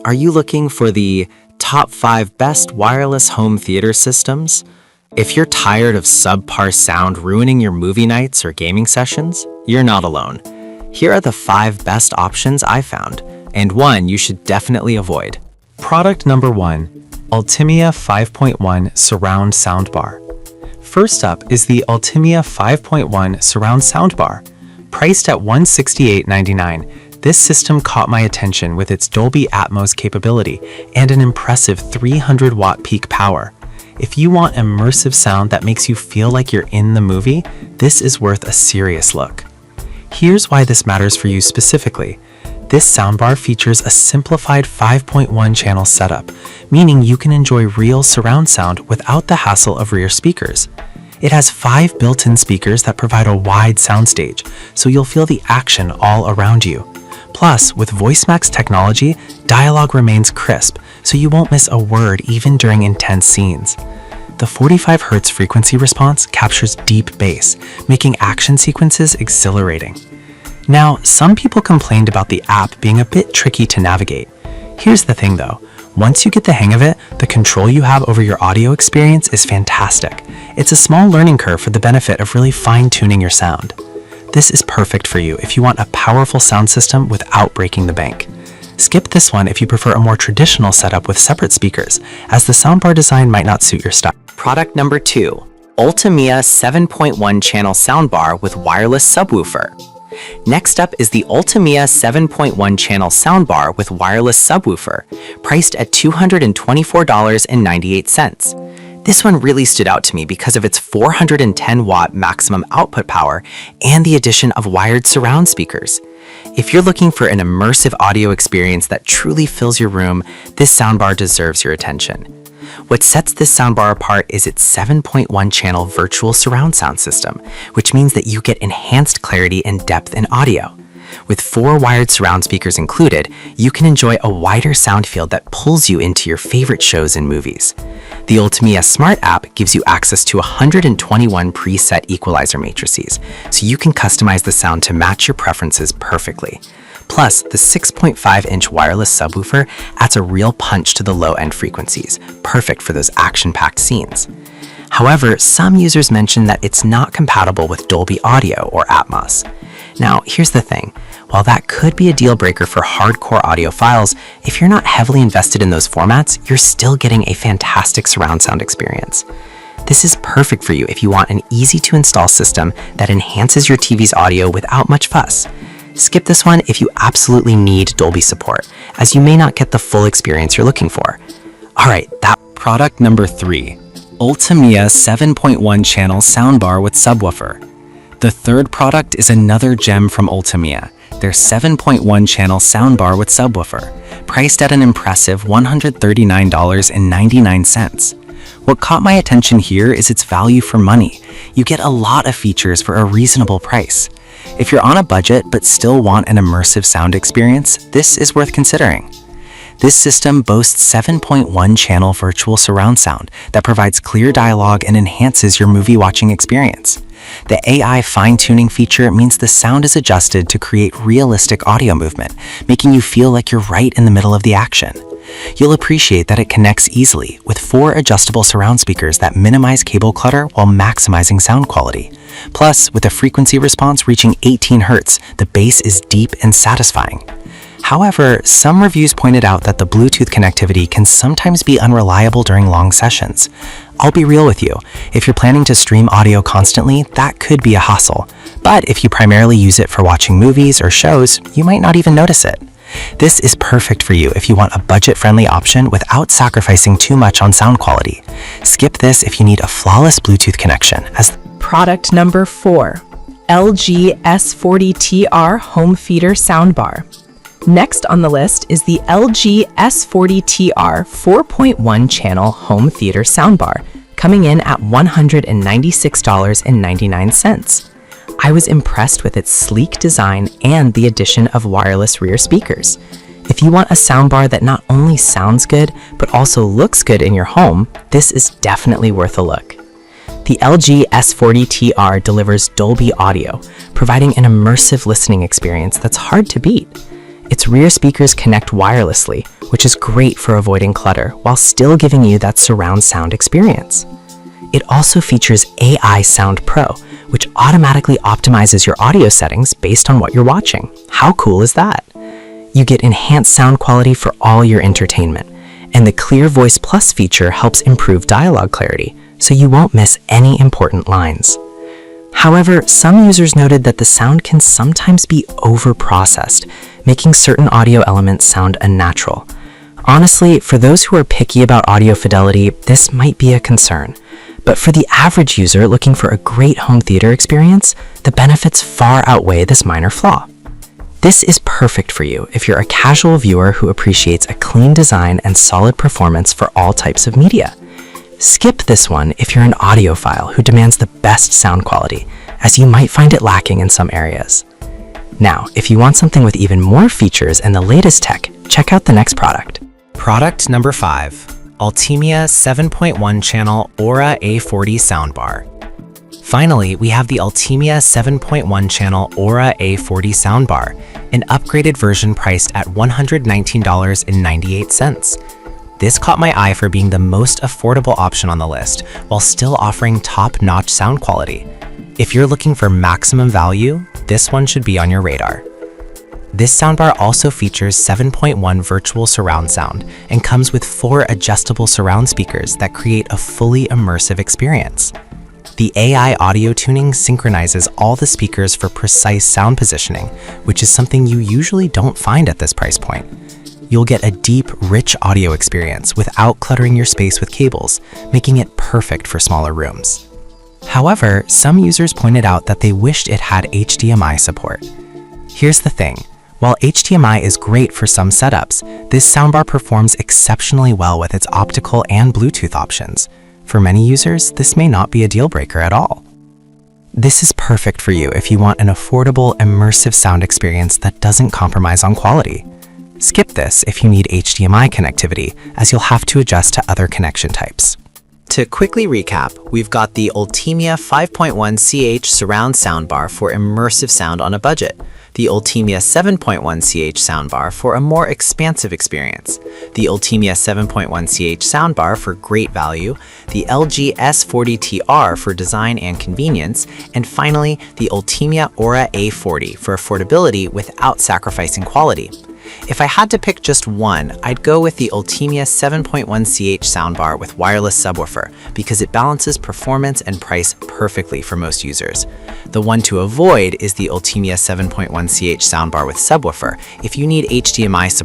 Are you looking for the top 5 best wireless home theater systems? If you're tired of subpar sound ruining your movie nights or gaming sessions, you're not alone. Here are the 5 best options I found, and one you should definitely avoid. Product number 1, Ultimia 5.1 Surround Soundbar. First up is the Ultimia 5.1 Surround Soundbar. Priced at $168.99, this system caught my attention with its Dolby Atmos capability and an impressive 300-watt peak power. If you want immersive sound that makes you feel like you're in the movie, this is worth a serious look. Here's why this matters for you specifically. This soundbar features a simplified 5.1 channel setup, meaning you can enjoy real surround sound without the hassle of rear speakers. It has 5 built-in speakers that provide a wide soundstage, so you'll feel the action all around you. Plus, with VoiceMax technology, dialogue remains crisp, so you won't miss a word even during intense scenes. The 45 Hz frequency response captures deep bass, making action sequences exhilarating. Now, some people complained about the app being a bit tricky to navigate. Here's the thing though, once you get the hang of it, the control you have over your audio experience is fantastic. It's a small learning curve for the benefit of really fine-tuning your sound. This is perfect for you if you want a powerful sound system without breaking the bank. Skip this one if you prefer a more traditional setup with separate speakers, as the soundbar design might not suit your style. Product number 2, Ultimia 7.1 channel soundbar with wireless subwoofer. Next up is the Ultimia 7.1 channel soundbar with wireless subwoofer, priced at $224.98. This one really stood out to me because of its 410-watt maximum output power and the addition of wired surround speakers. If you're looking for an immersive audio experience that truly fills your room, this soundbar deserves your attention. What sets this soundbar apart is its 7.1 channel virtual surround sound system, which means that you get enhanced clarity and depth in audio. With 4 wired surround speakers included, you can enjoy a wider sound field that pulls you into your favorite shows and movies. The Ultimia Smart app gives you access to 121 preset equalizer matrices, so you can customize the sound to match your preferences perfectly. Plus, the 6.5-inch wireless subwoofer adds a real punch to the low-end frequencies, perfect for those action-packed scenes. However, some users mention that it's not compatible with Dolby Audio or Atmos. Now, here's the thing. While that could be a deal breaker for hardcore audiophiles, if you're not heavily invested in those formats, you're still getting a fantastic surround sound experience. This is perfect for you if you want an easy-to-install system that enhances your TV's audio without much fuss. Skip this one if you absolutely need Dolby support, as you may not get the full experience you're looking for. Alright, that Product number 3, Ultimia 7.1 channel soundbar with subwoofer. The third product is another gem from Ultimia, their 7.1 channel soundbar with subwoofer, priced at an impressive $139.99. What caught my attention here is its value for money. You get a lot of features for a reasonable price. If you're on a budget but still want an immersive sound experience, this is worth considering. This system boasts 7.1 channel virtual surround sound that provides clear dialogue and enhances your movie watching experience. The AI fine-tuning feature means the sound is adjusted to create realistic audio movement, making you feel like you're right in the middle of the action. You'll appreciate that it connects easily with 4 adjustable surround speakers that minimize cable clutter while maximizing sound quality. Plus, with a frequency response reaching 18 Hz, the bass is deep and satisfying. However, some reviews pointed out that the Bluetooth connectivity can sometimes be unreliable during long sessions. I'll be real with you, if you're planning to stream audio constantly, that could be a hassle. But if you primarily use it for watching movies or shows, you might not even notice it. This is perfect for you if you want a budget-friendly option without sacrificing too much on sound quality. Skip this if you need a flawless Bluetooth connection. Product number 4, LG S40TR Home Theater Soundbar. Next on the list is the LG S40TR 4.1 channel home theater soundbar, coming in at $196.99. I was impressed with its sleek design and the addition of wireless rear speakers. If you want a soundbar that not only sounds good, but also looks good in your home, this is definitely worth a look. The LG S40TR delivers Dolby Audio, providing an immersive listening experience that's hard to beat. Its rear speakers connect wirelessly, which is great for avoiding clutter while still giving you that surround sound experience. It also features AI Sound Pro, which automatically optimizes your audio settings based on what you're watching. How cool is that? You get enhanced sound quality for all your entertainment, and the Clear Voice Plus feature helps improve dialogue clarity, so you won't miss any important lines. However, some users noted that the sound can sometimes be over-processed, making certain audio elements sound unnatural. Honestly, for those who are picky about audio fidelity, this might be a concern. But for the average user looking for a great home theater experience, the benefits far outweigh this minor flaw. This is perfect for you if you're a casual viewer who appreciates a clean design and solid performance for all types of media. Skip this one if you're an audiophile who demands the best sound quality, as you might find it lacking in some areas. Now, if you want something with even more features and the latest tech, check out the next product. Product number 5, Altimia 7.1 channel Aura A40 soundbar. Finally, we have the Altimia 7.1 channel Aura A40 soundbar, an upgraded version priced at $119.98. This caught my eye for being the most affordable option on the list, while still offering top-notch sound quality. If you're looking for maximum value, this one should be on your radar. This soundbar also features 7.1 virtual surround sound and comes with 4 adjustable surround speakers that create a fully immersive experience. The AI audio tuning synchronizes all the speakers for precise sound positioning, which is something you usually don't find at this price point. You'll get a deep, rich audio experience without cluttering your space with cables, making it perfect for smaller rooms. However, some users pointed out that they wished it had HDMI support. Here's the thing. While HDMI is great for some setups, this soundbar performs exceptionally well with its optical and Bluetooth options. For many users, this may not be a deal breaker at all. This is perfect for you if you want an affordable, immersive sound experience that doesn't compromise on quality. Skip this if you need HDMI connectivity, as you'll have to adjust to other connection types. To quickly recap, we've got the Altimia 5.1 CH surround soundbar for immersive sound on a budget, the Altimia 7.1 CH soundbar for a more expansive experience, the Altimia 7.1 CH soundbar for great value, the LG S40TR for design and convenience, and finally, the Altimia Aura A40 for affordability without sacrificing quality. If I had to pick just one, I'd go with the Altimia 7.1 CH soundbar with wireless subwoofer because it balances performance and price perfectly for most users. The one to avoid is the Altimia 7.1 CH soundbar with subwoofer if you need HDMI support